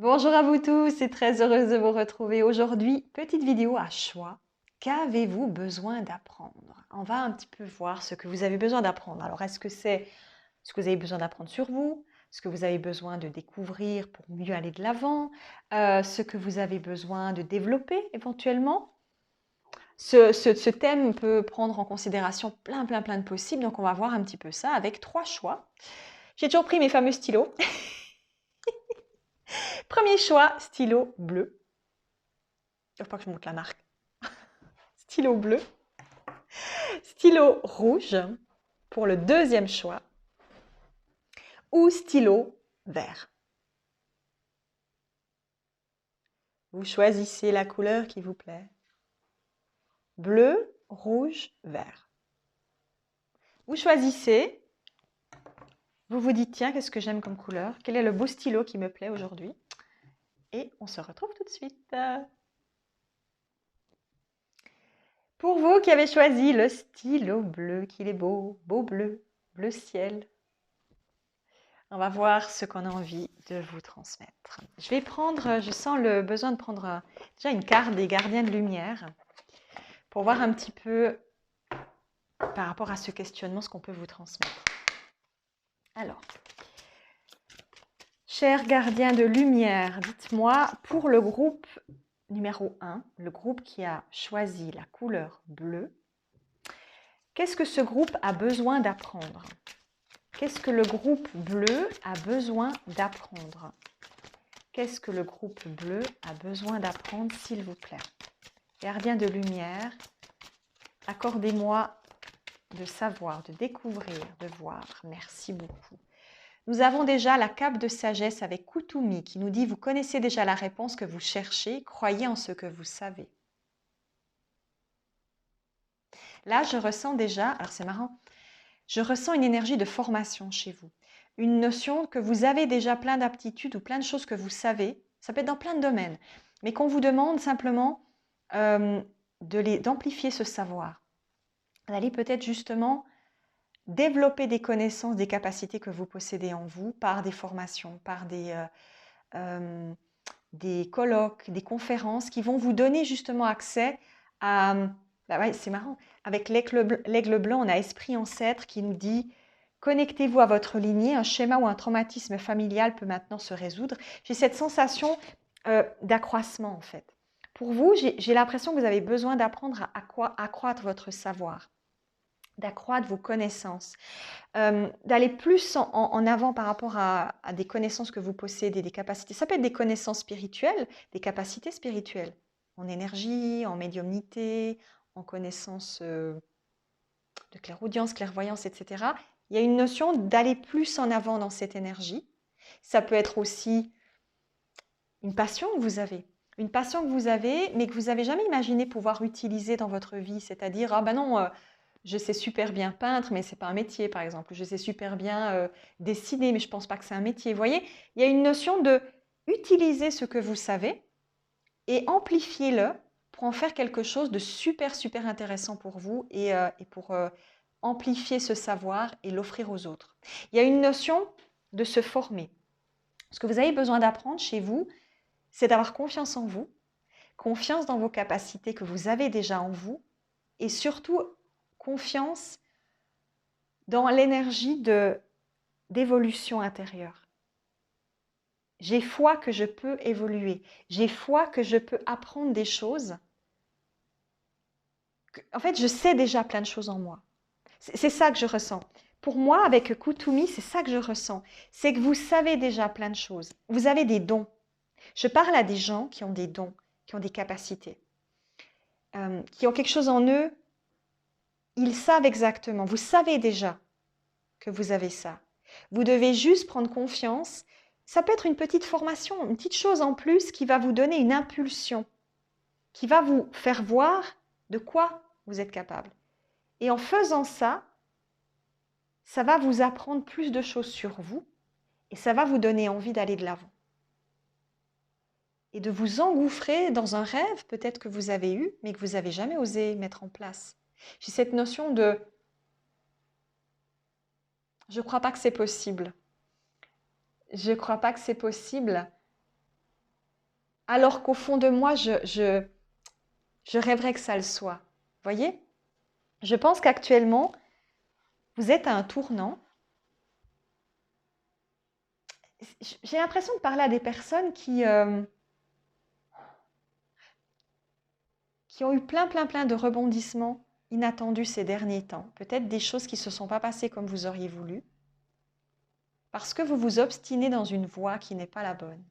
Bonjour à vous tous et très heureuse de vous retrouver aujourd'hui. Petite vidéo à choix. Qu'avez-vous besoin d'apprendre? On va un petit peu voir ce que vous avez besoin d'apprendre. Alors, est-ce que c'est ce que vous avez besoin d'apprendre sur vous? Ce que vous avez besoin de découvrir pour mieux aller de l'avant? Ce que vous avez besoin de développer éventuellement? Ce thème peut prendre en considération plein de possibles. Donc, on va voir un petit peu ça avec 3 choix. J'ai toujours pris mes fameux stylos. Premier choix, stylo bleu. Il ne faut pas que je monte la marque. Stylo bleu. Stylo rouge pour le deuxième choix. Ou stylo vert. Vous choisissez la couleur qui vous plaît. Bleu, rouge, vert. Vous choisissez. Vous vous dites, tiens, qu'est-ce que j'aime comme couleur? Quel est le beau stylo qui me plaît aujourd'hui? Et on se retrouve tout de suite. Pour vous qui avez choisi le stylo bleu, qu'il est beau, beau bleu, bleu ciel, on va voir ce qu'on a envie de vous transmettre. Je vais prendre, je sens le besoin de prendre déjà une carte des gardiens de lumière pour voir un petit peu par rapport à ce questionnement ce qu'on peut vous transmettre. Alors, chers gardiens de lumière, dites-moi, pour le groupe numéro 1, le groupe qui a choisi la couleur bleue, qu'est-ce que ce groupe a besoin d'apprendre? Qu'est-ce que le groupe bleu a besoin d'apprendre? Qu'est-ce que le groupe bleu a besoin d'apprendre, s'il vous plaît? Gardien de lumière, accordez-moi de savoir, de découvrir, de voir. Merci beaucoup. Nous avons déjà la cape de sagesse avec Kutumi qui nous dit « Vous connaissez déjà la réponse que vous cherchez, croyez en ce que vous savez. » Là, je ressens déjà, alors c'est marrant, je ressens une énergie de formation chez vous. Une notion que vous avez déjà plein d'aptitudes ou plein de choses que vous savez. Ça peut être dans plein de domaines. Mais qu'on vous demande simplement d'amplifier ce savoir. D'aller peut-être justement développer des connaissances, des capacités que vous possédez en vous par des formations, par des colloques, des conférences qui vont vous donner justement accès à... Bah ouais, c'est marrant. Avec l'aigle blanc, on a esprit ancêtre qui nous dit « Connectez-vous à votre lignée, un schéma ou un traumatisme familial peut maintenant se résoudre. » J'ai cette sensation d'accroissement en fait. Pour vous, j'ai l'impression que vous avez besoin d'apprendre à accroître votre savoir, d'accroître vos connaissances, d'aller plus en avant par rapport à des connaissances que vous possédez, des capacités. Ça peut être des connaissances spirituelles, des capacités spirituelles, en énergie, en médiumnité, en connaissances de clairaudience, clairvoyance, etc. Il y a une notion d'aller plus en avant dans cette énergie. Ça peut être aussi une passion que vous avez. Une passion que vous avez, mais que vous n'avez jamais imaginé pouvoir utiliser dans votre vie. C'est-à-dire, ah ben non, je sais super bien peindre, mais ce n'est pas un métier, par exemple. Je sais super bien dessiner, mais je ne pense pas que c'est un métier. Vous voyez, il y a une notion de utiliser ce que vous savez et amplifier-le pour en faire quelque chose de super intéressant pour vous et pour amplifier ce savoir et l'offrir aux autres. Il y a une notion de se former. Ce que vous avez besoin d'apprendre chez vous, c'est d'avoir confiance en vous, confiance dans vos capacités que vous avez déjà en vous et surtout confiance dans l'énergie d'évolution intérieure. J'ai foi que je peux évoluer. J'ai foi que je peux apprendre des choses. En fait, je sais déjà plein de choses en moi. C'est ça que je ressens. Pour moi, avec Kutumi, c'est ça que je ressens. C'est que vous savez déjà plein de choses. Vous avez des dons. Je parle à des gens qui ont des dons, qui ont des capacités, qui ont quelque chose en eux. Ils savent exactement. Vous savez déjà que vous avez ça. Vous devez juste prendre confiance. Ça peut être une petite formation, une petite chose en plus qui va vous donner une impulsion, qui va vous faire voir de quoi vous êtes capable. Et en faisant ça, ça va vous apprendre plus de choses sur vous et ça va vous donner envie d'aller de l'avant. Et de vous engouffrer dans un rêve peut-être que vous avez eu, mais que vous n'avez jamais osé mettre en place. J'ai cette notion de « je ne crois pas que c'est possible ». Je ne crois pas que c'est possible. alors qu'au fond de moi, je rêverais que ça le soit. Voyez? Je pense qu'actuellement, vous êtes à un tournant. J'ai l'impression de parler à des personnes qui ont eu plein de rebondissements inattendus ces derniers temps. Peut-être des choses qui ne se sont pas passées comme vous auriez voulu, parce que vous vous obstinez dans une voie qui n'est pas la bonne.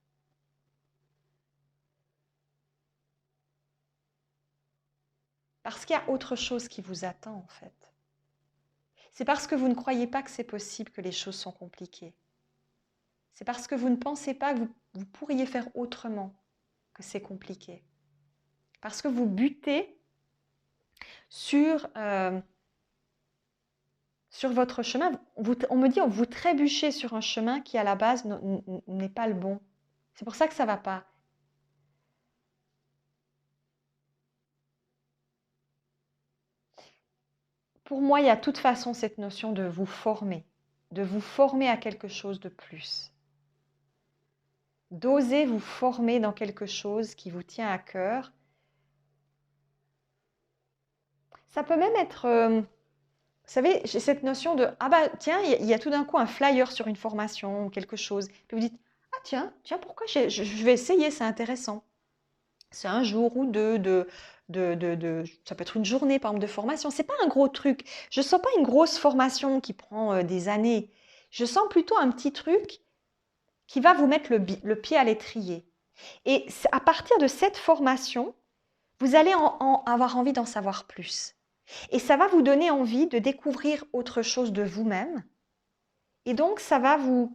Parce qu'il y a autre chose qui vous attend, en fait. C'est parce que vous ne croyez pas que c'est possible que les choses sont compliquées. C'est parce que vous ne pensez pas que vous pourriez faire autrement que c'est compliqué. Parce que vous butez sur votre chemin. On me dit, vous trébuchez sur un chemin qui, à la base, n'est pas le bon. C'est pour ça que ça ne va pas. Pour moi, il y a de toute façon cette notion de vous former à quelque chose de plus. D'oser vous former dans quelque chose qui vous tient à cœur. Ça peut même être, vous savez, j'ai cette notion de, ah bah tiens, il y a tout d'un coup un flyer sur une formation ou quelque chose. Puis vous dites, ah tiens, pourquoi je vais essayer, c'est intéressant. C'est un jour ou deux ça peut être une journée par exemple de formation. C'est pas un gros truc. Je sens pas une grosse formation qui prend des années. Je sens plutôt un petit truc qui va vous mettre le pied à l'étrier. Et à partir de cette formation, vous allez avoir envie d'en savoir plus. Et ça va vous donner envie de découvrir autre chose de vous-même. Et donc, ça va vous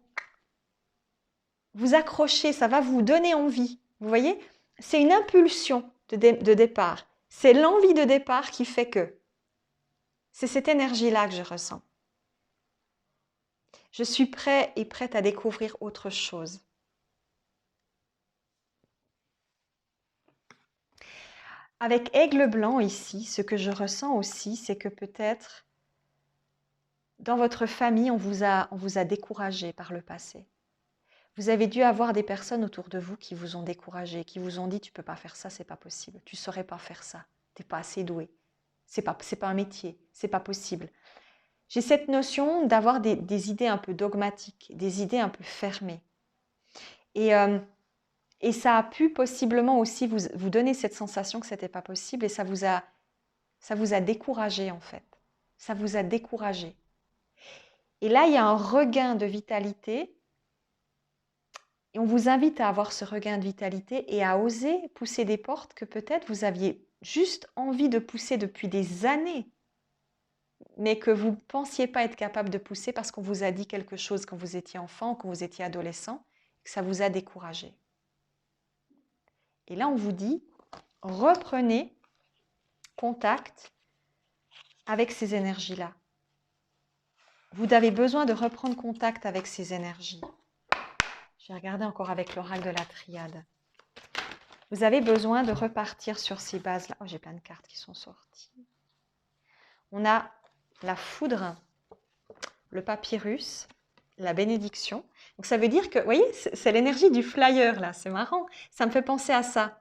accrocher, ça va vous donner envie. Vous voyez? C'est une impulsion de départ. C'est l'envie de départ qui fait que. C'est cette énergie-là que je ressens. Je suis prêt et prête à découvrir autre chose. Avec Aigle Blanc ici, ce que je ressens aussi, c'est que peut-être dans votre famille, on vous a découragé par le passé. Vous avez dû avoir des personnes autour de vous qui vous ont découragé, qui vous ont dit tu ne peux pas faire ça, c'est pas possible, tu ne saurais pas faire ça, tu n'es pas assez doué, c'est pas un métier, c'est pas possible. J'ai cette notion d'avoir des idées un peu dogmatiques, des idées un peu fermées. Et ça a pu possiblement aussi vous donner cette sensation que ce n'était pas possible et ça vous a découragé en fait. Ça vous a découragé. Et là, il y a un regain de vitalité et on vous invite à avoir ce regain de vitalité et à oser pousser des portes que peut-être vous aviez juste envie de pousser depuis des années, mais que vous ne pensiez pas être capable de pousser parce qu'on vous a dit quelque chose quand vous étiez enfant, quand vous étiez adolescent, que ça vous a découragé. Et là, on vous dit, reprenez contact avec ces énergies-là. Vous avez besoin de reprendre contact avec ces énergies. Je vais regarder encore avec l'oracle de la triade. Vous avez besoin de repartir sur ces bases-là. Oh, j'ai plein de cartes qui sont sorties. On a la foudre, le papyrus, la bénédiction. Donc ça veut dire que, vous voyez, c'est l'énergie du flyer là, c'est marrant. Ça me fait penser à ça.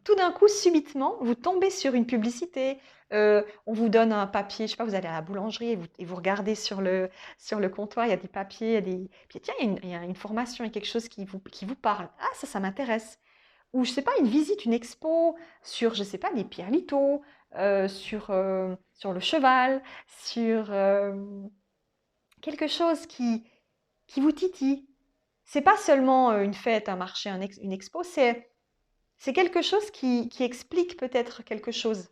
Tout d'un coup, subitement, vous tombez sur une publicité, on vous donne un papier, je sais pas, vous allez à la boulangerie et vous regardez sur le comptoir, il y a des papiers, puis tiens, il y a une formation, il y a quelque chose qui vous parle. Ah, ça m'intéresse. Ou je sais pas, une visite, une expo sur, je sais pas, des pierres litho, sur le cheval, sur quelque chose qui vous titille. C'est pas seulement une fête, un marché, une expo, c'est quelque chose qui explique peut-être quelque chose.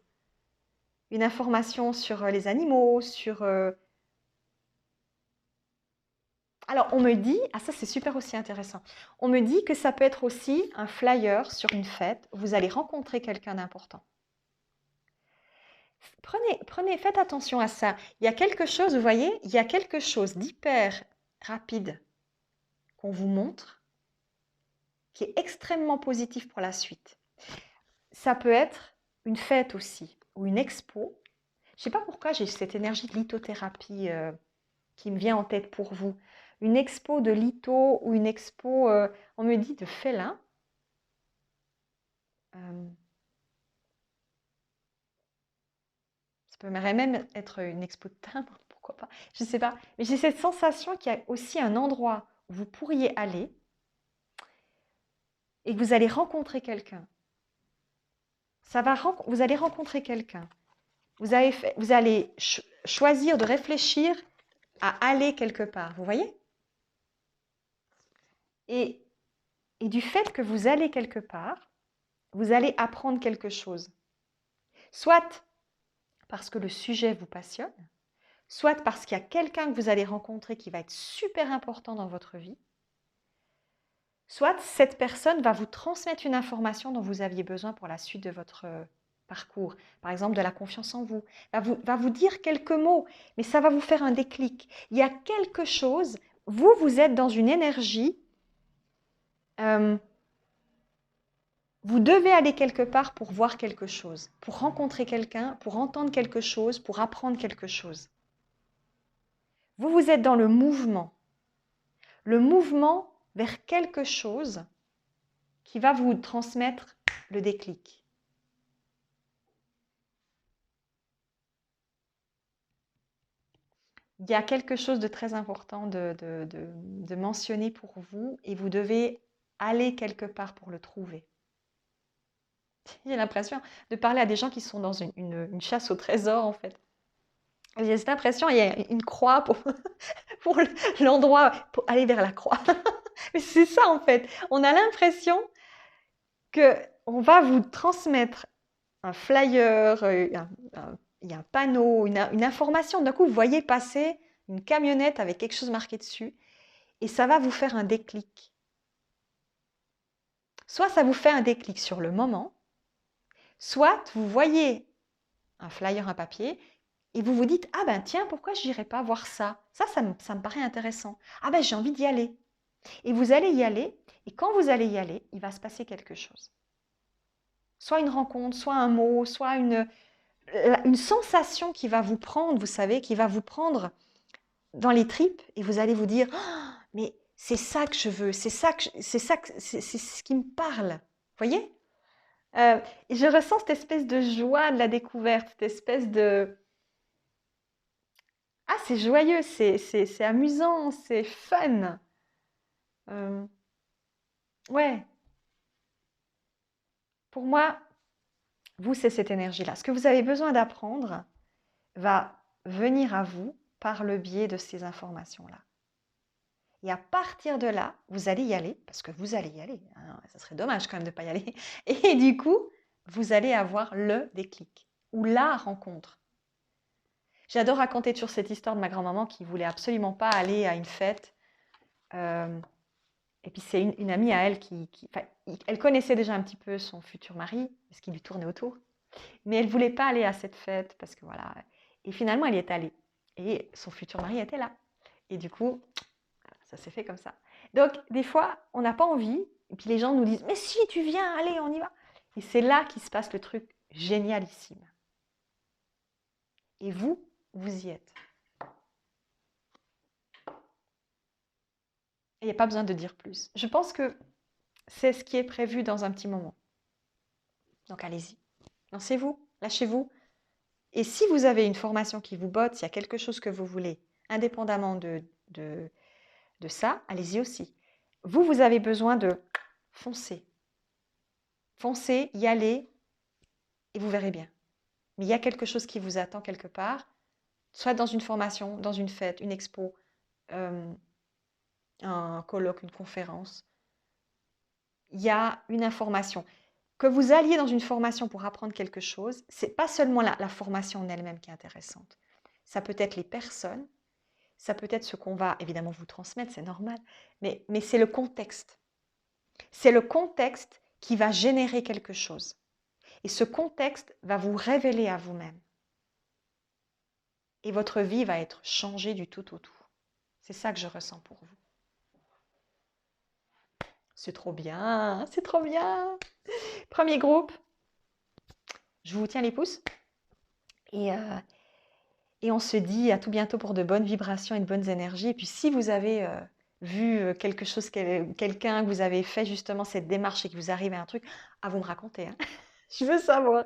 Une information sur les animaux, sur... Alors, on me dit, ah ça c'est super aussi intéressant, on me dit que ça peut être aussi un flyer sur une fête, où vous allez rencontrer quelqu'un d'important. Faites attention à ça. Il y a quelque chose, vous voyez, il y a quelque chose d'hyper rapide qu'on vous montre, qui est extrêmement positif pour la suite. Ça peut être une fête aussi, ou une expo. Je ne sais pas pourquoi j'ai cette énergie de lithothérapie qui me vient en tête pour vous. Une expo de litho ou une expo, on me dit de félin. Euh, Ça peut même être une expo de timbre, pourquoi pas. Je ne sais pas. Mais j'ai cette sensation qu'il y a aussi un endroit où vous pourriez aller et que vous allez rencontrer quelqu'un. Vous allez rencontrer quelqu'un. Vous allez choisir de réfléchir à aller quelque part. Vous voyez? Et du fait que vous allez quelque part, vous allez apprendre quelque chose. Soit parce que le sujet vous passionne, soit parce qu'il y a quelqu'un que vous allez rencontrer qui va être super important dans votre vie, soit cette personne va vous transmettre une information dont vous aviez besoin pour la suite de votre parcours. Par exemple, de la confiance en vous. Va vous dire quelques mots, mais ça va vous faire un déclic. Il y a quelque chose, vous êtes dans une énergie, vous devez aller quelque part pour voir quelque chose, pour rencontrer quelqu'un, pour entendre quelque chose, pour apprendre quelque chose. Vous êtes dans le mouvement vers quelque chose qui va vous transmettre le déclic. Il y a quelque chose de très important de mentionner pour vous et vous devez aller quelque part pour le trouver. J'ai l'impression de parler à des gens qui sont dans une chasse au trésor en fait. J'ai cette impression, il y a une croix pour, pour l'endroit, pour aller vers la croix. Mais c'est ça en fait. On a l'impression qu'on va vous transmettre un flyer, il y a un panneau, une information. D'un coup, vous voyez passer une camionnette avec quelque chose marqué dessus et ça va vous faire un déclic. Soit ça vous fait un déclic sur le moment, soit vous voyez un flyer, un papier, et vous vous dites « Ah ben tiens, pourquoi je n'irais pas voir ça ? Ça me paraît intéressant. Ah ben j'ai envie d'y aller. » Et vous allez y aller, et quand vous allez y aller, il va se passer quelque chose. Soit une rencontre, soit un mot, soit une sensation qui va vous prendre, vous savez, qui va vous prendre dans les tripes, et vous allez vous dire oh, « Mais c'est ça que je veux, c'est ce qui me parle. » Vous voyez et je ressens cette espèce de joie de la découverte, cette espèce de... Ah, c'est joyeux, c'est amusant, c'est fun. Ouais, pour moi, vous, c'est cette énergie-là. Ce que vous avez besoin d'apprendre va venir à vous par le biais de ces informations-là. Et à partir de là, vous allez y aller, parce que vous allez y aller. Hein, ça serait dommage quand même de ne pas y aller. Et du coup, vous allez avoir le déclic ou la rencontre. J'adore raconter toujours cette histoire de ma grand-maman qui voulait absolument pas aller à une fête. Et puis c'est une amie à elle elle connaissait déjà un petit peu son futur mari, parce qu'il lui tournait autour. Mais elle ne voulait pas aller à cette fête, parce que voilà. Et finalement, elle y est allée. Et son futur mari était là. Et du coup, ça s'est fait comme ça. Donc, des fois, on n'a pas envie. Et puis les gens nous disent, mais si, tu viens, allez, on y va. Et c'est là qu'il se passe le truc génialissime. Et vous y êtes. Et il n'y a pas besoin de dire plus. Je pense que c'est ce qui est prévu dans un petit moment. Donc, allez-y. Lancez-vous, lâchez-vous. Et si vous avez une formation qui vous botte, s'il y a quelque chose que vous voulez, indépendamment de ça, allez-y aussi. Vous avez besoin de foncer. Foncez, y aller, et vous verrez bien. Mais il y a quelque chose qui vous attend quelque part, soit dans une formation, dans une fête, une expo, un colloque, une conférence. Il y a une information. Que vous alliez dans une formation pour apprendre quelque chose, ce n'est pas seulement la formation en elle-même qui est intéressante. Ça peut être les personnes, ça peut être ce qu'on va évidemment vous transmettre, c'est normal, mais c'est le contexte. C'est le contexte qui va générer quelque chose. Et ce contexte va vous révéler à vous-même. Et votre vie va être changée du tout au tout. C'est ça que je ressens pour vous. C'est trop bien, c'est trop bien. Premier groupe, je vous tiens les pouces. Et on se dit à tout bientôt pour de bonnes vibrations et de bonnes énergies. Et puis si vous avez vu quelque chose, quelqu'un que vous avez fait justement cette démarche et que vous arrivez à un truc, vous me racontez, hein. Je veux savoir.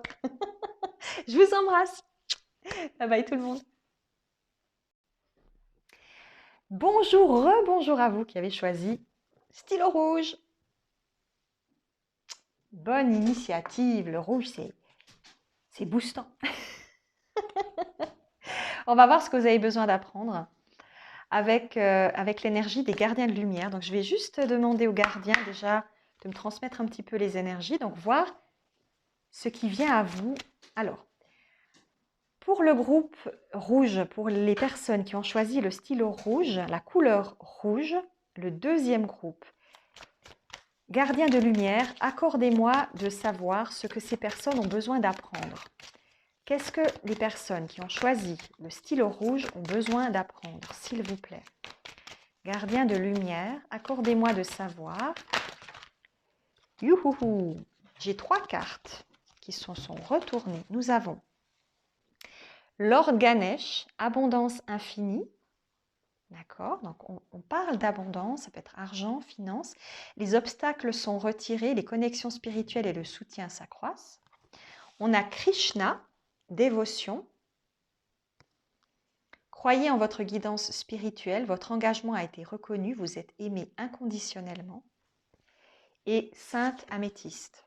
Je vous embrasse. Bye bye tout le monde. Bonjour, rebonjour à vous qui avez choisi stylo rouge. Bonne initiative, le rouge c'est boostant. On va voir ce que vous avez besoin d'apprendre avec l'énergie des gardiens de lumière. Donc je vais juste demander aux gardiens déjà de me transmettre un petit peu les énergies, donc voir ce qui vient à vous. Alors, pour le groupe rouge, pour les personnes qui ont choisi le stylo rouge, la couleur rouge, le deuxième groupe, gardien de lumière, accordez-moi de savoir ce que ces personnes ont besoin d'apprendre. Qu'est-ce que les personnes qui ont choisi le stylo rouge ont besoin d'apprendre, s'il vous plaît? Gardien de lumière, accordez-moi de savoir. Youhouhou! J'ai 3 cartes qui sont retournées. Nous avons Lord Ganesh, abondance infinie. D'accord, donc on parle d'abondance, ça peut être argent, finance. Les obstacles sont retirés, les connexions spirituelles et le soutien s'accroissent. On a Krishna, dévotion. Croyez en votre guidance spirituelle, votre engagement a été reconnu, vous êtes aimé inconditionnellement. Et Sainte Améthyste,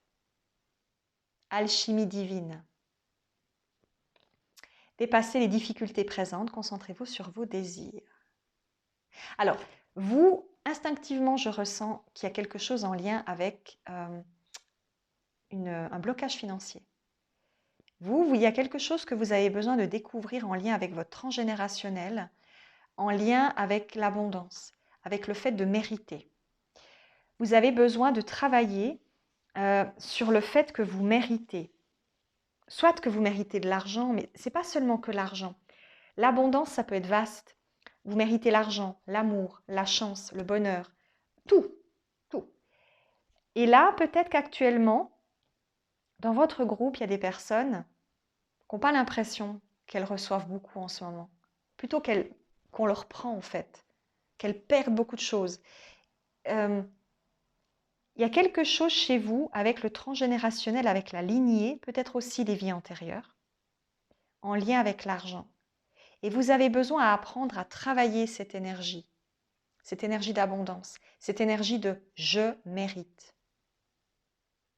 alchimie divine. Dépassez les difficultés présentes, concentrez-vous sur vos désirs. Alors, vous, instinctivement, je ressens qu'il y a quelque chose en lien avec un blocage financier. Vous, il y a quelque chose que vous avez besoin de découvrir en lien avec votre transgénérationnel, en lien avec l'abondance, avec le fait de mériter. Vous avez besoin de travailler sur le fait que vous méritez. Soit que vous méritez de l'argent, mais ce n'est pas seulement que l'argent. L'abondance, ça peut être vaste. Vous méritez l'argent, l'amour, la chance, le bonheur, tout, tout. Et là, peut-être qu'actuellement, dans votre groupe, il y a des personnes qui n'ont pas l'impression qu'elles reçoivent beaucoup en ce moment. Plutôt qu'on leur prend en fait, qu'elles perdent beaucoup de choses. Il y a quelque chose chez vous avec le transgénérationnel, avec la lignée, peut-être aussi des vies antérieures, en lien avec l'argent. Et vous avez besoin à apprendre à travailler cette énergie d'abondance, cette énergie de « je mérite ».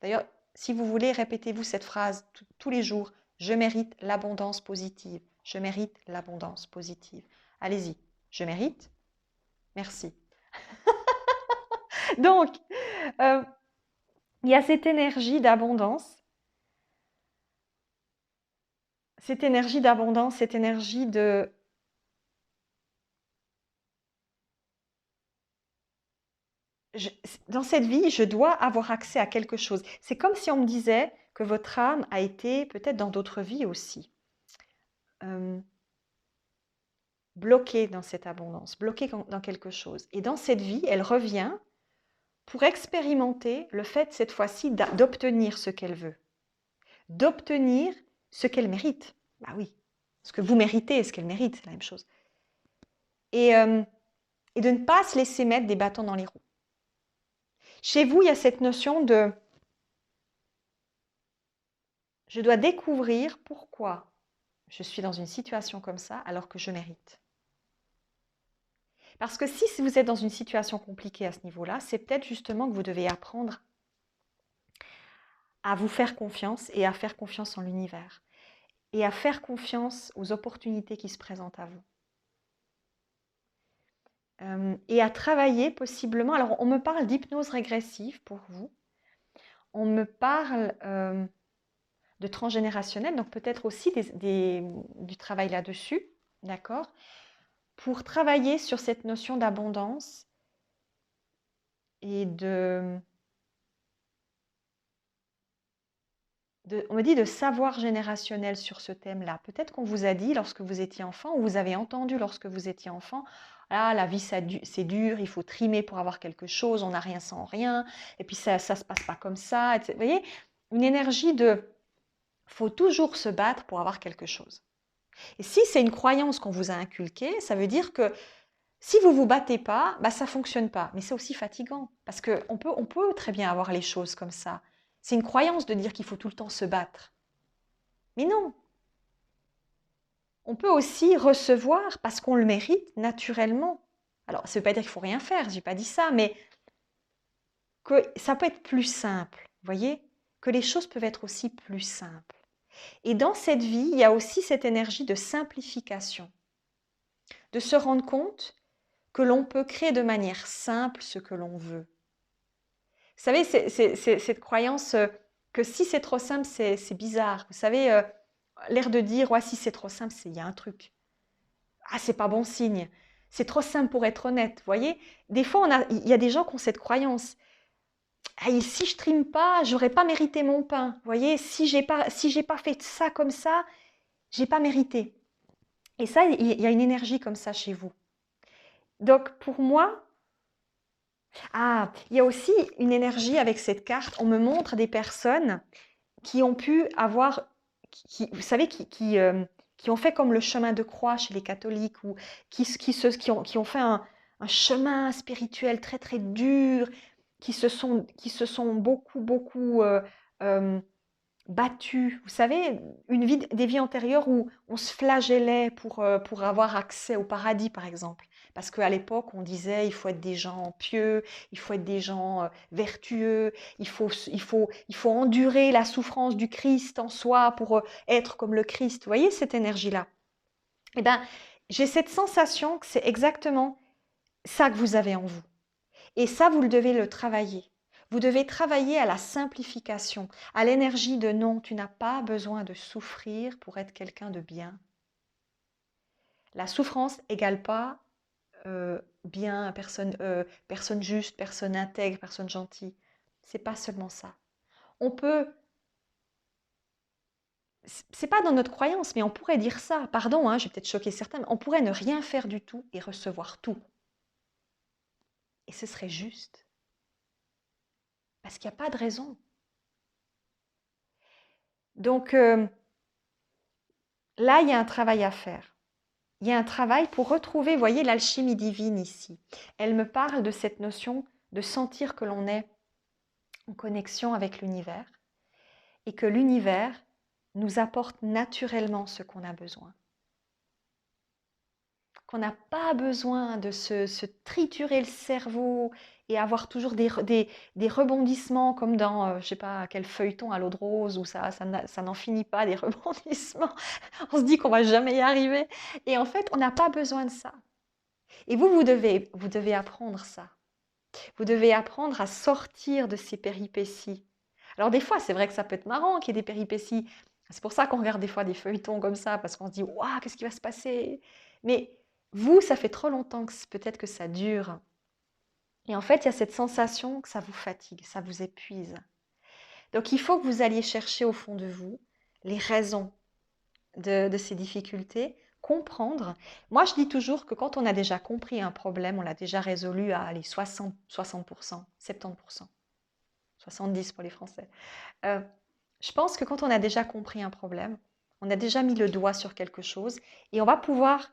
D'ailleurs, si vous voulez, répétez-vous cette phrase tous les jours. Je mérite l'abondance positive. Je mérite l'abondance positive. Allez-y. Je mérite. Merci. Donc, il y a cette énergie d'abondance. Cette énergie d'abondance, cette énergie de... dans cette vie, je dois avoir accès à quelque chose. C'est comme si on me disait que votre âme a été, peut-être dans d'autres vies aussi, bloquée dans cette abondance, bloquée dans quelque chose. Et dans cette vie, elle revient pour expérimenter le fait, cette fois-ci, d'obtenir ce qu'elle veut, d'obtenir ce qu'elle mérite. Bah oui, ce que vous méritez et ce qu'elle mérite, c'est la même chose. Et de ne pas se laisser mettre des bâtons dans les roues. Chez vous, il y a cette notion de « je dois découvrir pourquoi je suis dans une situation comme ça alors que je mérite ». Parce que si vous êtes dans une situation compliquée à ce niveau-là, c'est peut-être justement que vous devez apprendre à vous faire confiance et à faire confiance en l'univers et à faire confiance aux opportunités qui se présentent à vous. Et à travailler possiblement, alors on me parle d'hypnose régressive pour vous, on me parle de transgénérationnel, donc peut-être aussi du travail là-dessus, d'accord, pour travailler sur cette notion d'abondance et on me dit de savoir générationnel sur ce thème-là. Peut-être qu'on vous a dit lorsque vous étiez enfant, ou vous avez entendu lorsque vous étiez enfant, ah, la vie c'est dur, il faut trimer pour avoir quelque chose, on n'a rien sans rien, et puis ça se passe pas comme ça. Etc. Vous voyez, une énergie de faut toujours se battre pour avoir quelque chose. Et si c'est une croyance qu'on vous a inculquée, ça veut dire que Si vous ne vous battez pas, bah, ça ne fonctionne pas. Mais c'est aussi fatigant, parce on peut très bien avoir les choses comme ça. C'est une croyance de dire qu'il faut tout le temps se battre. Mais non, on peut aussi recevoir parce qu'on le mérite naturellement. Alors, ça ne veut pas dire qu'il faut rien faire, je n'ai pas dit ça, mais que ça peut être plus simple, vous voyez? Que les choses peuvent être aussi plus simples. Et dans cette vie, il y a aussi cette énergie de simplification, de se rendre compte que l'on peut créer de manière simple ce que l'on veut. Vous savez, c'est cette croyance que si c'est trop simple, c'est bizarre. Vous savez, l'air de dire, ouais, si c'est trop simple, il y a un truc. Ah, c'est pas bon signe. C'est trop simple pour être honnête, vous voyez? Des fois, il y a des gens qui ont cette croyance. Ah, et si je trime pas, j'aurais pas mérité mon pain. Vous voyez, si j'ai pas fait ça comme ça, j'ai pas mérité. Et ça, il y a une énergie comme ça chez vous. Donc pour moi, ah, il y a aussi une énergie avec cette carte. On me montre des personnes qui ont pu avoir, vous savez, qui ont fait comme le chemin de croix chez les catholiques ou qui ont fait un chemin spirituel très très dur, qui se sont beaucoup battus. Vous savez, des vies antérieures où on se flagellait pour avoir accès au paradis, par exemple. Parce qu'à l'époque, on disait il faut être des gens pieux, il faut être des gens vertueux, il faut endurer la souffrance du Christ en soi pour être comme le Christ. Vous voyez cette énergie-là? Eh bien, j'ai cette sensation que c'est exactement ça que vous avez en vous. Et ça, vous devez le travailler. Vous devez travailler à la simplification, à l'énergie de non, tu n'as pas besoin de souffrir pour être quelqu'un de bien. La souffrance égale pas bien, personne juste, personne intègre, personne gentille. C'est pas seulement ça. On peut, c'est pas dans notre croyance, mais on pourrait dire ça. Pardon, hein, j'ai peut-être choqué certains, mais on pourrait ne rien faire du tout et recevoir tout. Et ce serait juste. Parce qu'il n'y a pas de raison. Donc là, il y a un travail à faire. Il y a un travail pour retrouver, voyez, l'alchimie divine ici. Elle me parle de cette notion de sentir que l'on est en connexion avec l'univers et que l'univers nous apporte naturellement ce qu'on a besoin. Qu'on n'a pas besoin de se triturer le cerveau et avoir toujours des rebondissements comme dans, je ne sais pas, quel feuilleton à l'eau de rose où ça n'en finit pas, des rebondissements. On se dit qu'on ne va jamais y arriver. Et en fait, on n'a pas besoin de ça. Et vous devez apprendre ça. Vous devez apprendre à sortir de ces péripéties. Alors des fois, c'est vrai que ça peut être marrant qu'il y ait des péripéties. C'est pour ça qu'on regarde des fois des feuilletons comme ça, parce qu'on se dit « Waouh, qu'est-ce qui va se passer ?» Mais vous, ça fait trop longtemps que peut-être que ça dure. Et en fait, il y a cette sensation que ça vous fatigue, ça vous épuise. Donc il faut que vous alliez chercher au fond de vous les raisons de ces difficultés, comprendre. Moi, je dis toujours que quand on a déjà compris un problème, on l'a déjà résolu à allez, 60%, 70%, 70 pour les Français. Je pense que quand on a déjà compris un problème, on a déjà mis le doigt sur quelque chose et on va pouvoir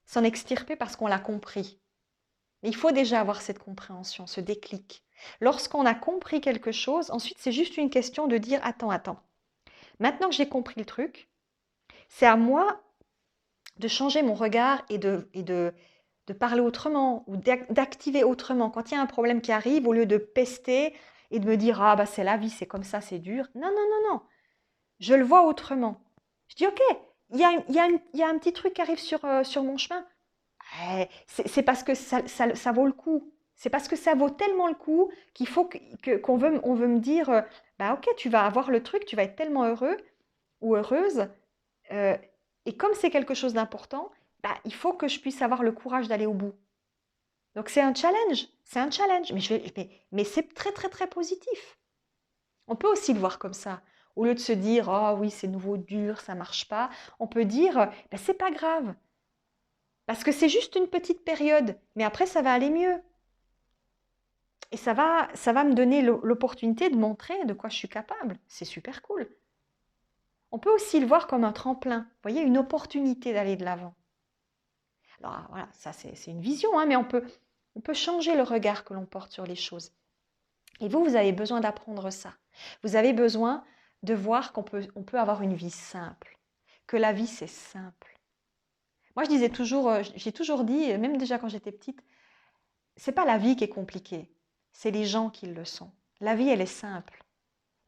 s'en extirper parce qu'on l'a compris. Mais il faut déjà avoir cette compréhension, ce déclic. Lorsqu'on a compris quelque chose, ensuite c'est juste une question de dire attends. Maintenant que j'ai compris le truc, c'est à moi de changer mon regard et de parler autrement ou d'activer autrement. Quand il y a un problème qui arrive, au lieu de pester et de me dire ah bah c'est la vie, c'est comme ça, c'est dur. Non. Je le vois autrement. Je dis ok, il y a un petit truc qui arrive sur mon chemin. C'est parce que ça vaut le coup. C'est parce que ça vaut tellement le coup qu'il faut qu'on veut me dire bah ok, tu vas avoir le truc, tu vas être tellement heureux ou heureuse. euh, et comme c'est quelque chose d'important, bah, il faut que je puisse avoir le courage d'aller au bout. Donc c'est un challenge, mais c'est très très très positif. On peut aussi le voir comme ça. Au lieu de se dire oh oui c'est nouveau dur, ça marche pas, on peut dire bah, c'est pas grave. Parce que c'est juste une petite période, mais après ça va aller mieux. Et ça va me donner l'opportunité de montrer de quoi je suis capable. C'est super cool. On peut aussi le voir comme un tremplin, vous voyez, une opportunité d'aller de l'avant. Alors voilà, ça c'est une vision, hein, mais on peut changer le regard que l'on porte sur les choses. Et vous avez besoin d'apprendre ça. Vous avez besoin de voir on peut avoir une vie simple, que la vie c'est simple. Moi je disais toujours, j'ai toujours dit, même déjà quand j'étais petite, c'est pas la vie qui est compliquée, c'est les gens qui le sont. La vie elle est simple.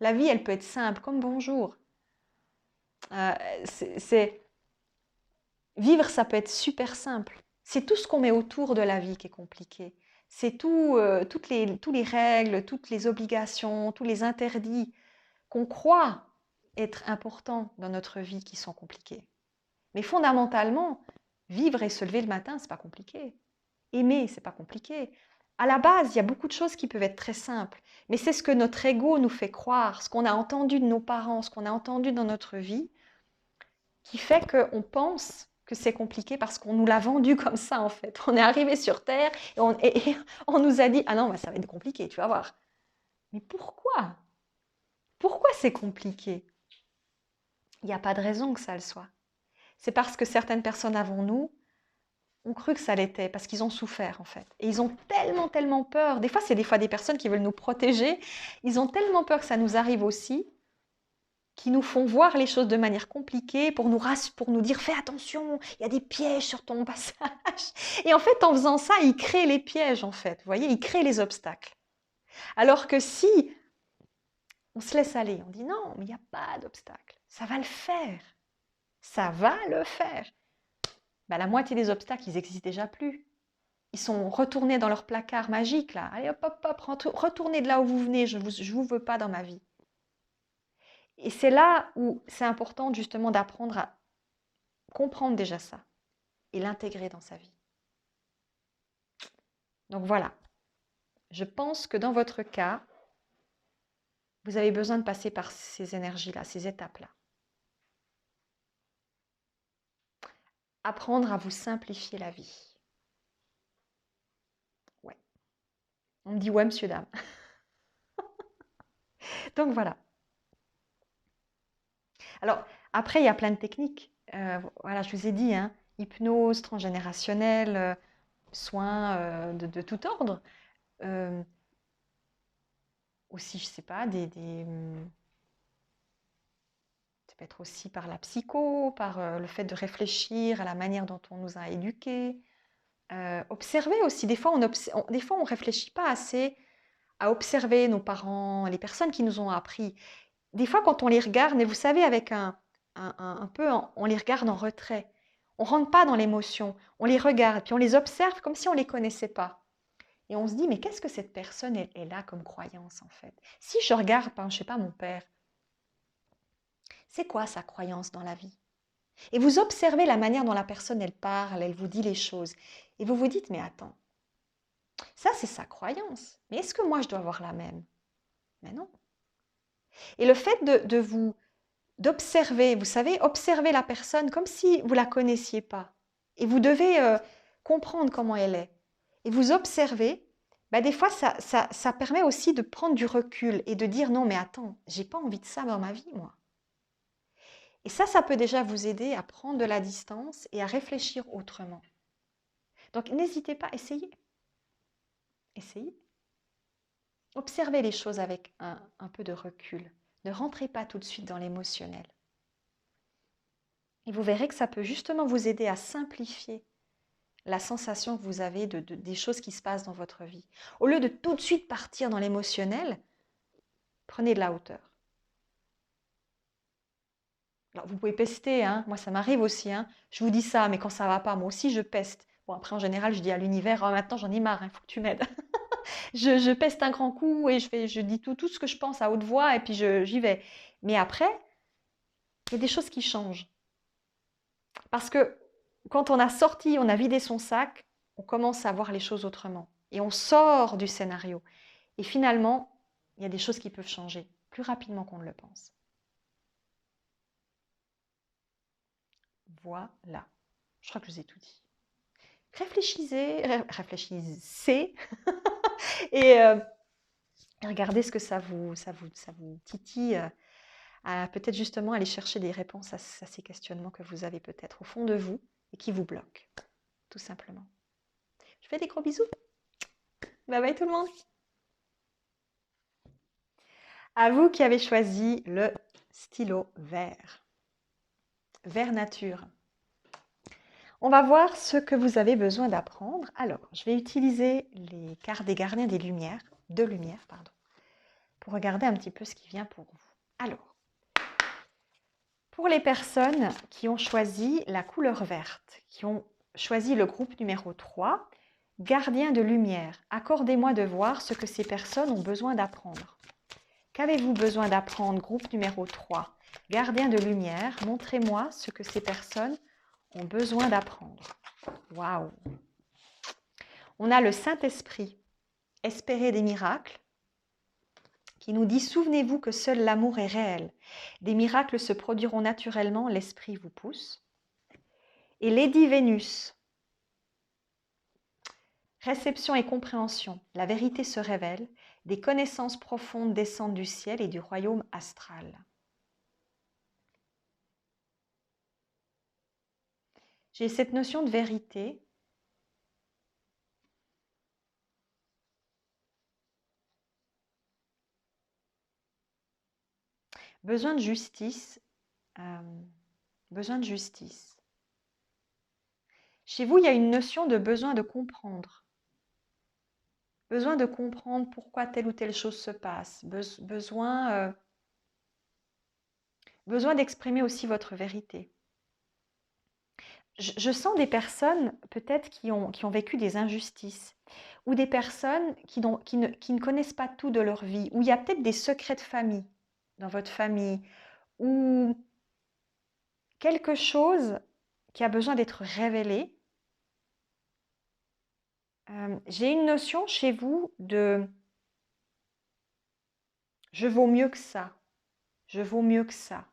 La vie elle peut être simple, comme bonjour. Euh, Vivre ça peut être super simple. C'est tout ce qu'on met autour de la vie qui est compliqué. C'est tous les règles, toutes les obligations, tous les interdits qu'on croit être importants dans notre vie qui sont compliqués. Mais fondamentalement, vivre et se lever le matin, c'est pas compliqué. Aimer, c'est pas compliqué. À la base, il y a beaucoup de choses qui peuvent être très simples, mais c'est ce que notre ego nous fait croire, ce qu'on a entendu de nos parents, ce qu'on a entendu dans notre vie, qui fait qu'on pense que c'est compliqué parce qu'on nous l'a vendu comme ça en fait. On est arrivé sur Terre et on nous a dit « Ah non, bah, ça va être compliqué, tu vas voir. » Mais pourquoi? Pourquoi c'est compliqué? Il n'y a pas de raison que ça le soit. C'est parce que certaines personnes avant nous ont cru que ça l'était, parce qu'ils ont souffert en fait. Et ils ont tellement, tellement peur. Des fois, c'est des personnes qui veulent nous protéger. Ils ont tellement peur que ça nous arrive aussi, qui nous font voir les choses de manière compliquée pour nous dire « Fais attention, il y a des pièges sur ton passage. » Et en fait, en faisant ça, ils créent les pièges en fait. Vous voyez, ils créent les obstacles. Alors que si on se laisse aller, on dit « Non, mais il n'y a pas d'obstacle. Ça va le faire. Ça va le faire. » La moitié des obstacles, ils n'existent déjà plus. Ils sont retournés dans leur placard magique, là. Allez, hop, hop, hop, retournez de là où vous venez, je vous veux pas dans ma vie. Et c'est là où c'est important justement d'apprendre à comprendre déjà ça et l'intégrer dans sa vie. Donc voilà, je pense que dans votre cas, vous avez besoin de passer par ces énergies-là, ces étapes-là. Apprendre à vous simplifier la vie. Ouais. On me dit ouais, monsieur, dame. Donc voilà. Alors, après, il y a plein de techniques. Voilà, je vous ai dit, hein, hypnose transgénérationnelle, soins de tout ordre. Aussi, je ne sais pas, ça peut être aussi par la psycho, par le fait de réfléchir à la manière dont on nous a éduqués. Observer aussi. Des fois, on ne réfléchit pas assez à observer nos parents, les personnes qui nous ont appris. Des fois, quand on les regarde, mais vous savez, avec un peu, on les regarde en retrait. On ne rentre pas dans l'émotion. On les regarde, puis on les observe comme si on ne les connaissait pas. Et on se dit, mais qu'est-ce que cette personne elle a comme croyance en fait? Si je regarde, je ne sais pas, mon père, c'est quoi sa croyance dans la vie? Et vous observez la manière dont la personne elle parle, elle vous dit les choses. Et vous vous dites, mais attends, ça c'est sa croyance. Mais est-ce que moi je dois avoir la même? Mais non. Et le fait d'observer, vous savez, observer la personne comme si vous ne la connaissiez pas. Et vous devez comprendre comment elle est. Et vous observez, des fois, ça permet aussi de prendre du recul et de dire non, mais attends, j'ai pas envie de ça dans ma vie, moi. Et ça peut déjà vous aider à prendre de la distance et à réfléchir autrement. Donc, n'hésitez pas, essayez. Essayez. Observez les choses avec un peu de recul. Ne rentrez pas tout de suite dans l'émotionnel. Et vous verrez que ça peut justement vous aider à simplifier la sensation que vous avez des choses qui se passent dans votre vie. Au lieu de tout de suite partir dans l'émotionnel, prenez de la hauteur. Alors, vous pouvez pester, hein. Moi ça m'arrive aussi. Hein. Je vous dis ça, mais quand ça ne va pas, moi aussi je peste. Bon, après en général, je dis à l'univers, oh, maintenant j'en ai marre, il faut que tu m'aides. je peste un grand coup et je dis tout ce que je pense à haute voix et puis j'y vais. Mais après, il y a des choses qui changent. Parce que quand on a sorti, on a vidé son sac, on commence à voir les choses autrement. Et on sort du scénario. Et finalement, il y a des choses qui peuvent changer plus rapidement qu'on ne le pense. Voilà. Je crois que je vous ai tout dit. Réfléchissez et regardez ce que ça vous titille à peut-être justement aller chercher des réponses à ces questionnements que vous avez peut-être au fond de vous et qui vous bloquent. tout simplement. Je fais des gros bisous. Bye bye tout le monde. À vous qui avez choisi le stylo vert. Vert nature. On va voir ce que vous avez besoin d'apprendre. Alors, je vais utiliser les cartes des gardiens des lumières, pour regarder un petit peu ce qui vient pour vous. Alors, pour les personnes qui ont choisi la couleur verte, qui ont choisi le groupe numéro 3, gardien de lumière, accordez-moi de voir ce que ces personnes ont besoin d'apprendre. Qu'avez-vous besoin d'apprendre, groupe numéro 3, gardien de lumière, montrez-moi ce que ces personnes ont besoin d'apprendre. Waouh! On a le Saint-Esprit, espérer des miracles, qui nous dit « Souvenez-vous que seul l'amour est réel. Des miracles se produiront naturellement, l'Esprit vous pousse. » Et Lady Vénus, réception et compréhension, la vérité se révèle, des connaissances profondes descendent du ciel et du royaume astral. J'ai cette notion de vérité. Besoin de justice. Besoin de justice. Chez vous, il y a une notion de besoin de comprendre. Besoin de comprendre pourquoi telle ou telle chose se passe. Besoin d'exprimer aussi votre vérité. Je sens des personnes peut-être qui ont vécu des injustices ou des personnes qui ne connaissent pas tout de leur vie, ou il y a peut-être des secrets de famille dans votre famille, ou quelque chose qui a besoin d'être révélé. J'ai une notion chez vous de « je vaux mieux que ça, je vaux mieux que ça ».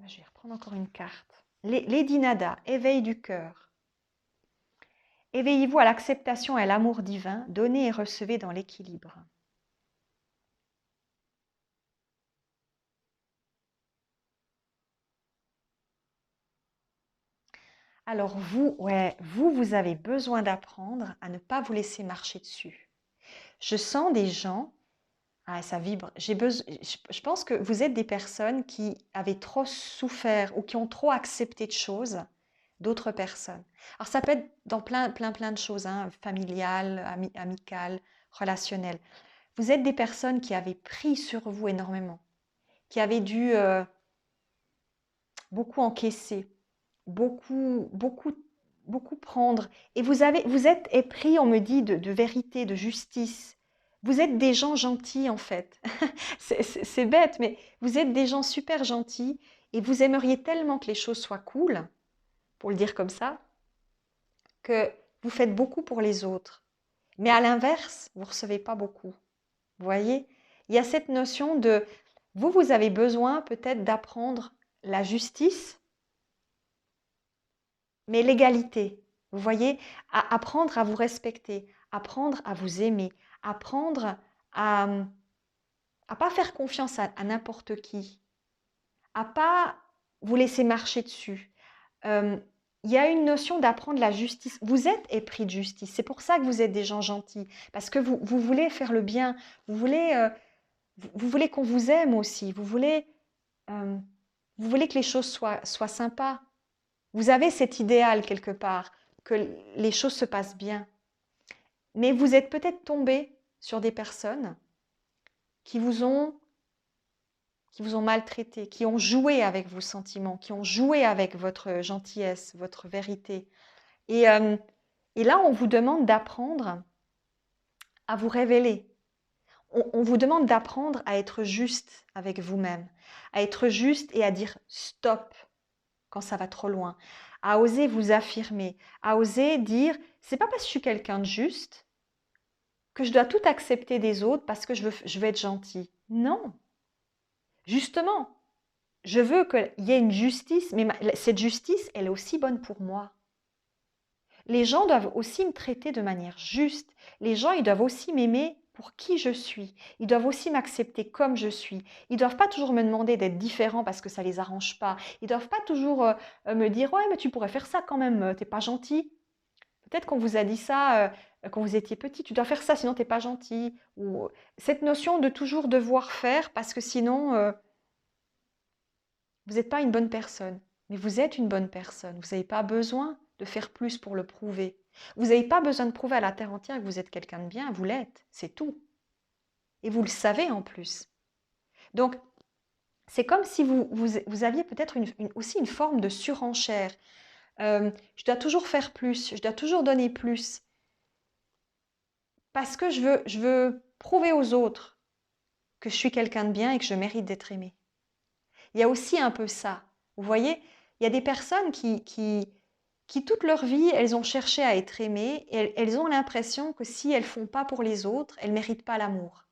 Je vais reprendre encore une carte. Lady Nada, éveil du cœur. Éveillez-vous à l'acceptation et à l'amour divin, donnez et recevez dans l'équilibre. Alors vous avez besoin d'apprendre à ne pas vous laisser marcher dessus. Je sens des gens, ça vibre, je pense que vous êtes des personnes qui avaient trop souffert ou qui ont trop accepté de choses d'autres personnes. Alors ça peut être dans plein de choses, hein, familiales, amicales, relationnelles. Vous êtes des personnes qui avaient pris sur vous énormément, qui avaient dû beaucoup encaisser, beaucoup prendre. Et vous êtes épris, on me dit, de vérité, de justice. Vous êtes des gens gentils en fait. C'est bête, mais vous êtes des gens super gentils et vous aimeriez tellement que les choses soient cool, pour le dire comme ça, que vous faites beaucoup pour les autres. Mais à l'inverse, vous ne recevez pas beaucoup. Vous voyez? Il y a cette notion de, vous avez besoin peut-être d'apprendre la justice, mais l'égalité. Vous voyez? Apprendre à vous respecter, apprendre à vous aimer, apprendre à ne pas faire confiance à n'importe qui, à pas vous laisser marcher dessus. Il y a une notion d'apprendre la justice. Vous êtes épris de justice. C'est pour ça que vous êtes des gens gentils. Parce que vous voulez faire le bien. Vous voulez qu'on vous aime aussi. Vous voulez que les choses soient sympas. Vous avez cet idéal quelque part, que les choses se passent bien. Mais vous êtes peut-être tombé sur des personnes qui vous ont maltraité, qui ont joué avec vos sentiments, qui ont joué avec votre gentillesse, votre vérité. Et là, on vous demande d'apprendre à vous révéler. On vous demande d'apprendre à être juste avec vous-même, à être juste et à dire stop quand ça va trop loin, à oser vous affirmer, à oser dire c'est pas parce que je suis quelqu'un de juste que je dois tout accepter des autres parce que je veux être gentil. Non. Justement, je veux qu'il y ait une justice, mais cette justice, elle est aussi bonne pour moi. Les gens doivent aussi me traiter de manière juste. Les gens, ils doivent aussi m'aimer pour qui je suis. Ils doivent aussi m'accepter comme je suis. Ils ne doivent pas toujours me demander d'être différent parce que ça ne les arrange pas. Ils ne doivent pas toujours me dire, ouais, mais tu pourrais faire ça quand même, t'es pas gentil. Peut-être qu'on vous a dit ça quand vous étiez petit, tu dois faire ça, sinon tu n'es pas gentil. Ou cette notion de toujours devoir faire parce que sinon, vous n'êtes pas une bonne personne. Mais vous êtes une bonne personne. Vous n'avez pas besoin de faire plus pour le prouver. Vous n'avez pas besoin de prouver à la terre entière que vous êtes quelqu'un de bien, vous l'êtes, c'est tout. Et vous le savez en plus. Donc, c'est comme si vous aviez peut-être aussi une forme de surenchère. Je dois toujours faire plus, je dois toujours donner plus. Parce que je veux prouver aux autres que je suis quelqu'un de bien et que je mérite d'être aimé. Il y a aussi un peu ça. Vous voyez, il y a des personnes qui toute leur vie, elles ont cherché à être aimées et elles ont l'impression que si elles ne font pas pour les autres, elles ne méritent pas l'amour.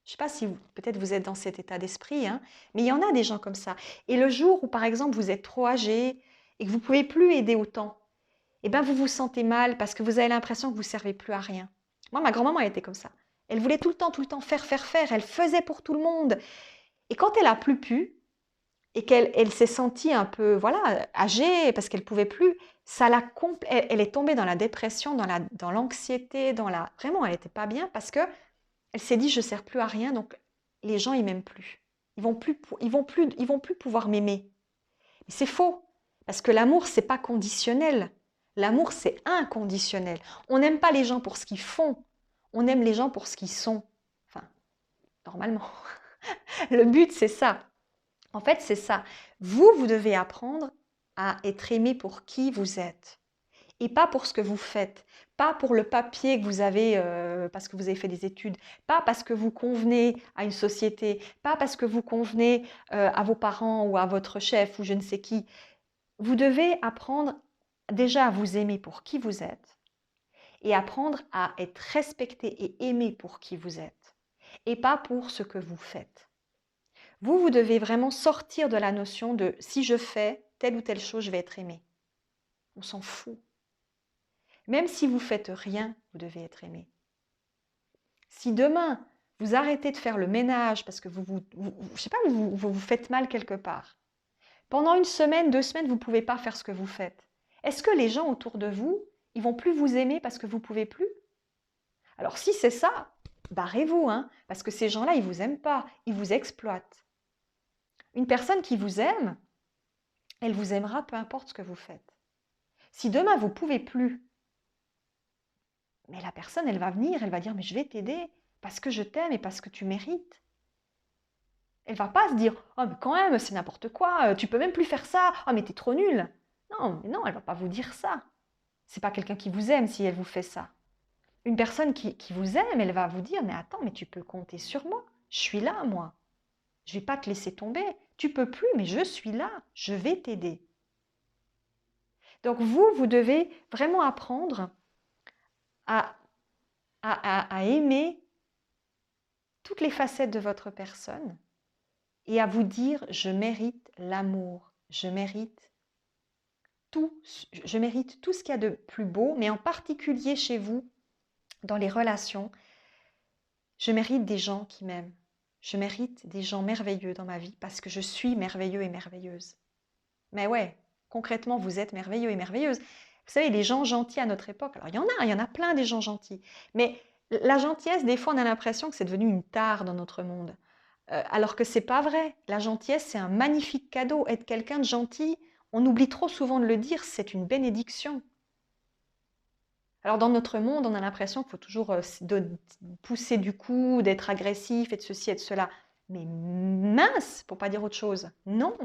Je ne sais pas si peut-être vous êtes dans cet état d'esprit, hein, mais il y en a des gens comme ça. Et le jour où, par exemple, vous êtes trop âgé et que vous ne pouvez plus aider autant, eh ben, vous vous sentez mal parce que vous avez l'impression que vous ne servez plus à rien. Moi, ma grand-maman, elle était comme ça. Elle voulait tout le temps faire, faire, faire. Elle faisait pour tout le monde. Et quand elle a plus pu, et qu'elle s'est sentie un peu voilà, âgée parce qu'elle ne pouvait plus, elle est tombée dans la dépression, dans l'anxiété, vraiment, elle n'était pas bien parce que elle s'est dit, je ne sers plus à rien, donc les gens, ils m'aiment plus. Ils vont plus pouvoir m'aimer. Mais c'est faux, parce que l'amour, c'est pas conditionnel. L'amour, c'est inconditionnel. On n'aime pas les gens pour ce qu'ils font, on aime les gens pour ce qu'ils sont. Enfin, normalement. Le but, c'est ça. En fait, c'est ça. Vous devez apprendre à être aimé pour qui vous êtes. Et pas pour ce que vous faites, pas pour le papier que vous avez parce que vous avez fait des études, pas parce que vous convenez à une société, pas parce que vous convenez à vos parents ou à votre chef ou je ne sais qui. Vous devez apprendre déjà à vous aimer pour qui vous êtes et apprendre à être respecté et aimé pour qui vous êtes et pas pour ce que vous faites. Vous devez vraiment sortir de la notion de si je fais telle ou telle chose, je vais être aimé. On s'en fout. Même si vous faites rien, vous devez être aimé. Si demain, vous arrêtez de faire le ménage parce que je sais pas, vous faites mal quelque part, pendant une semaine, 2 semaines, vous ne pouvez pas faire ce que vous faites. Est-ce que les gens autour de vous, ils vont plus vous aimer parce que vous ne pouvez plus? Alors si c'est ça, barrez-vous, hein, parce que ces gens-là, ils ne vous aiment pas, ils vous exploitent. Une personne qui vous aime, elle vous aimera peu importe ce que vous faites. Si demain, vous ne pouvez plus, mais la personne, elle va venir, elle va dire, mais je vais t'aider parce que je t'aime et parce que tu mérites. Elle va pas se dire, oh mais quand même, c'est n'importe quoi, tu peux même plus faire ça, oh mais t'es trop nul. Non, mais non, elle va pas vous dire ça. C'est pas quelqu'un qui vous aime si elle vous fait ça. Une personne qui vous aime, elle va vous dire, mais attends, mais tu peux compter sur moi. Je suis là, moi. Je vais pas te laisser tomber. Tu peux plus, mais je suis là. Je vais t'aider. Donc vous devez vraiment apprendre à, à aimer toutes les facettes de votre personne et à vous dire, je mérite l'amour. Je mérite tout ce qu'il y a de plus beau, mais en particulier chez vous, dans les relations, je mérite des gens qui m'aiment. Je mérite des gens merveilleux dans ma vie parce que je suis merveilleux et merveilleuse. Mais ouais, concrètement, vous êtes merveilleux et merveilleuse. Vous savez, les gens gentils à notre époque, alors il y en a plein des gens gentils. Mais la gentillesse, des fois, on a l'impression que c'est devenu une tare dans notre monde. Alors que c'est pas vrai. La gentillesse, c'est un magnifique cadeau. Être quelqu'un de gentil, on oublie trop souvent de le dire, c'est une bénédiction. Alors dans notre monde, on a l'impression qu'il faut toujours pousser du coup, d'être agressif et de ceci et de cela. Mais mince, pour pas dire autre chose. Non.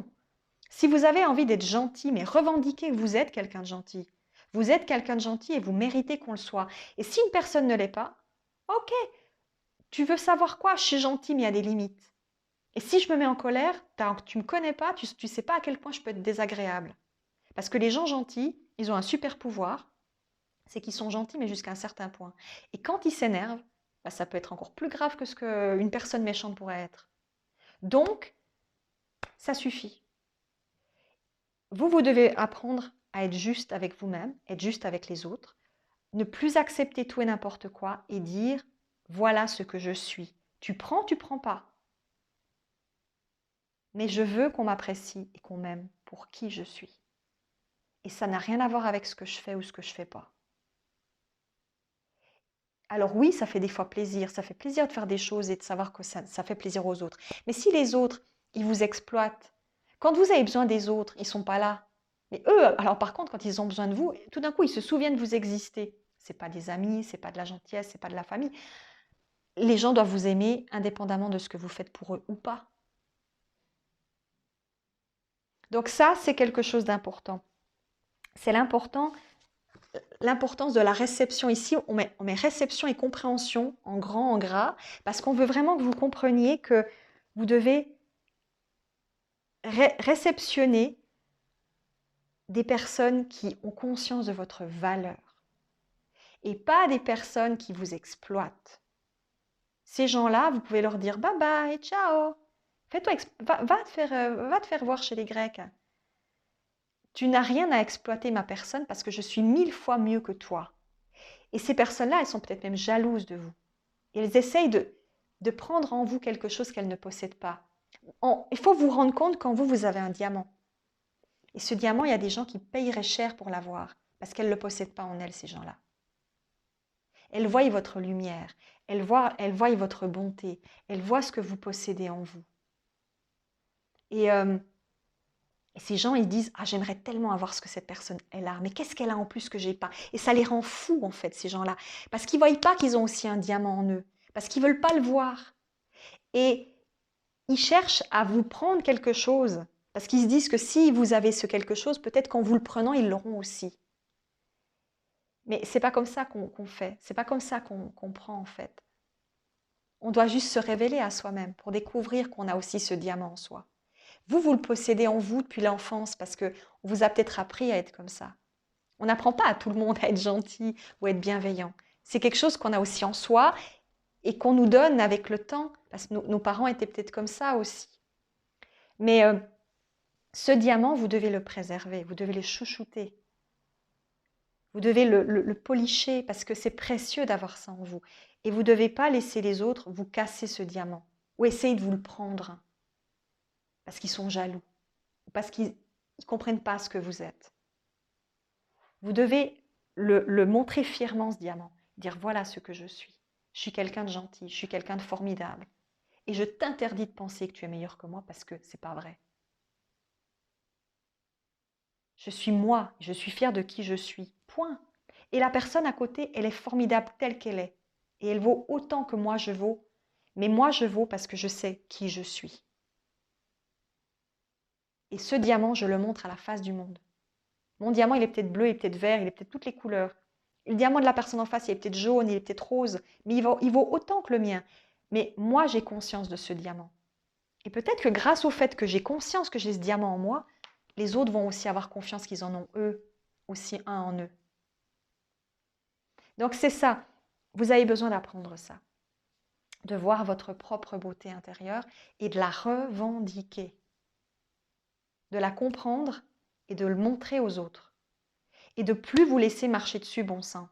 Si vous avez envie d'être gentil, mais revendiquez que vous êtes quelqu'un de gentil. Vous êtes quelqu'un de gentil et vous méritez qu'on le soit. Et si une personne ne l'est pas, ok, tu veux savoir quoi? Je suis gentil, mais il y a des limites. Et si je me mets en colère, tu ne me connais pas, tu ne sais pas à quel point je peux être désagréable. Parce que les gens gentils, ils ont un super pouvoir, c'est qu'ils sont gentils, mais jusqu'à un certain point. Et quand ils s'énervent, bah, ça peut être encore plus grave que ce qu'une personne méchante pourrait être. Donc, ça suffit. Vous devez apprendre à être juste avec vous-même, être juste avec les autres, ne plus accepter tout et n'importe quoi et dire, Voilà ce que je suis. Tu prends pas. Mais je veux qu'on m'apprécie et qu'on m'aime pour qui je suis. Et ça n'a rien à voir avec ce que je fais ou ce que je fais pas. Alors oui, ça fait des fois plaisir. Ça fait plaisir de faire des choses et de savoir que ça fait plaisir aux autres. Mais si les autres, ils vous exploitent, quand vous avez besoin des autres, ils sont pas là. Mais eux, alors par contre, quand ils ont besoin de vous, tout d'un coup, ils se souviennent de vous exister. C'est pas des amis, c'est pas de la gentillesse, c'est pas de la famille. Les gens doivent vous aimer indépendamment de ce que vous faites pour eux ou pas. Donc ça, c'est quelque chose d'important. C'est l'importance de la réception. Ici, on met réception et compréhension en grand, en gras, parce qu'on veut vraiment que vous compreniez que vous devez réceptionner des personnes qui ont conscience de votre valeur et pas des personnes qui vous exploitent. Ces gens-là, vous pouvez leur dire bye bye, ciao, va te faire voir chez les Grecs. Tu n'as rien à exploiter ma personne parce que je suis 1000 fois mieux que toi. Et ces personnes-là, elles sont peut-être même jalouses de vous. Et elles essayent de prendre en vous quelque chose qu'elles ne possèdent pas. Il faut vous rendre compte quand vous avez un diamant. Et ce diamant, il y a des gens qui payeraient cher pour l'avoir parce qu'elles ne le possèdent pas en elles, ces gens-là. Elles voient votre lumière, elles voient votre bonté, elles voient ce que vous possédez en vous. Et ces gens, ils disent « Ah, j'aimerais tellement avoir ce que cette personne elle a, mais qu'est-ce qu'elle a en plus que j'ai pas ?» Et ça les rend fous, en fait, ces gens-là, parce qu'ils ne voient pas qu'ils ont aussi un diamant en eux, parce qu'ils ne veulent pas le voir. Et ils cherchent à vous prendre quelque chose, parce qu'ils se disent que si vous avez ce quelque chose, peut-être qu'en vous le prenant, ils l'auront aussi. Mais c'est pas comme ça qu'on fait, c'est pas comme ça qu'on prend, en fait. On doit juste se révéler à soi-même pour découvrir qu'on a aussi ce diamant en soi. Vous le possédez en vous depuis l'enfance parce qu'on vous a peut-être appris à être comme ça. On n'apprend pas à tout le monde à être gentil ou à être bienveillant. C'est quelque chose qu'on a aussi en soi et qu'on nous donne avec le temps, parce que nos parents étaient peut-être comme ça aussi. Mais ce diamant, vous devez le préserver, vous devez le chouchouter. Vous devez le policher parce que c'est précieux d'avoir ça en vous. Et vous ne devez pas laisser les autres vous casser ce diamant ou essayer de vous le prendre parce qu'ils sont jaloux, parce qu'ils ne comprennent pas ce que vous êtes. Vous devez le montrer fièrement, ce diamant, dire voilà ce que je suis. Je suis quelqu'un de gentil, je suis quelqu'un de formidable. Et je t'interdis de penser que tu es meilleur que moi parce que ce n'est pas vrai. Je suis moi, je suis fière de qui je suis. Point. Et la personne à côté, elle est formidable telle qu'elle est. Et elle vaut autant que moi je vaux. Mais moi je vaux parce que je sais qui je suis. Et ce diamant, je le montre à la face du monde. Mon diamant, il est peut-être bleu, il est peut-être vert, il est peut-être toutes les couleurs. Et le diamant de la personne en face, il est peut-être jaune, il est peut-être rose, mais il vaut autant que le mien. Mais moi, j'ai conscience de ce diamant. Et peut-être que grâce au fait que j'ai conscience que j'ai ce diamant en moi, les autres vont aussi avoir confiance qu'ils en ont eux, aussi un en eux. Donc c'est ça, vous avez besoin d'apprendre ça, de voir votre propre beauté intérieure et de la revendiquer, de la comprendre et de le montrer aux autres. Et de plus vous laisser marcher dessus bon sang.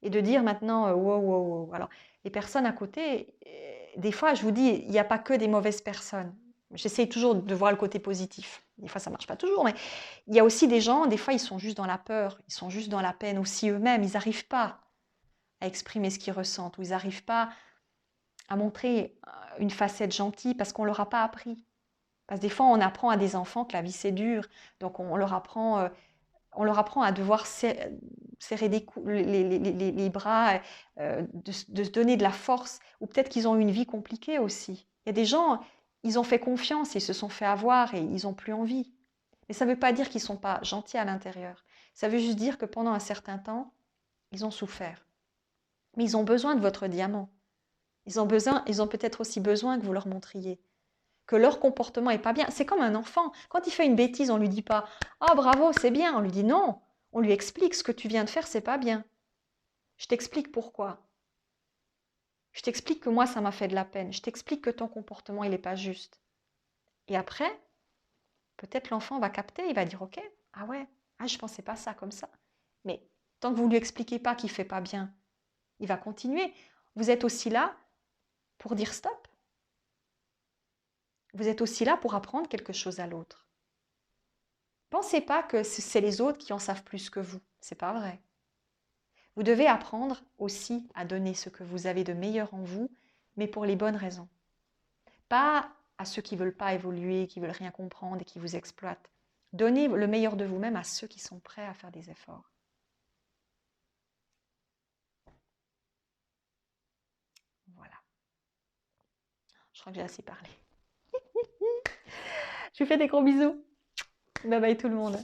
Et de dire maintenant, wow, wow, wow. Alors, les personnes à côté, des fois, je vous dis, il n'y a pas que des mauvaises personnes. J'essaie toujours de voir le côté positif. Des fois, ça ne marche pas toujours, mais il y a aussi des gens, des fois, ils sont juste dans la peur, ils sont juste dans la peine aussi eux-mêmes. Ils n'arrivent pas à exprimer ce qu'ils ressentent, ou ils n'arrivent pas à montrer une facette gentille parce qu'on ne leur a pas appris. Parce que des fois, on apprend à des enfants que la vie, c'est dur. Donc, on leur apprend à devoir serrer les bras, de se donner de la force, ou peut-être qu'ils ont eu une vie compliquée aussi. Il y a des gens, ils ont fait confiance, ils se sont fait avoir et ils n'ont plus envie. Mais ça ne veut pas dire qu'ils ne sont pas gentils à l'intérieur. Ça veut juste dire que pendant un certain temps, ils ont souffert. Mais ils ont besoin de votre diamant. Ils ont peut-être aussi besoin que vous leur montriez que leur comportement est pas bien. C'est comme un enfant. Quand il fait une bêtise, on lui dit pas « Ah, bravo, c'est bien ». On lui dit « Non ». On lui explique ce que tu viens de faire, c'est pas bien. Je t'explique pourquoi. Je t'explique que moi, ça m'a fait de la peine. Je t'explique que ton comportement, il n'est pas juste. Et après, peut-être l'enfant va capter, il va dire « Ok, ah ouais, ah, je pensais pas ça comme ça ». Mais tant que vous ne lui expliquez pas qu'il fait pas bien, il va continuer. Vous êtes aussi là pour dire stop. Vous êtes aussi là pour apprendre quelque chose à l'autre. Pensez pas que c'est les autres qui en savent plus que vous. C'est pas vrai. Vous devez apprendre aussi à donner ce que vous avez de meilleur en vous, mais pour les bonnes raisons. Pas à ceux qui ne veulent pas évoluer, qui ne veulent rien comprendre et qui vous exploitent. Donnez le meilleur de vous-même à ceux qui sont prêts à faire des efforts. Voilà. Je crois que j'ai assez parlé. Je vous fais des gros bisous. Bye bye tout le monde.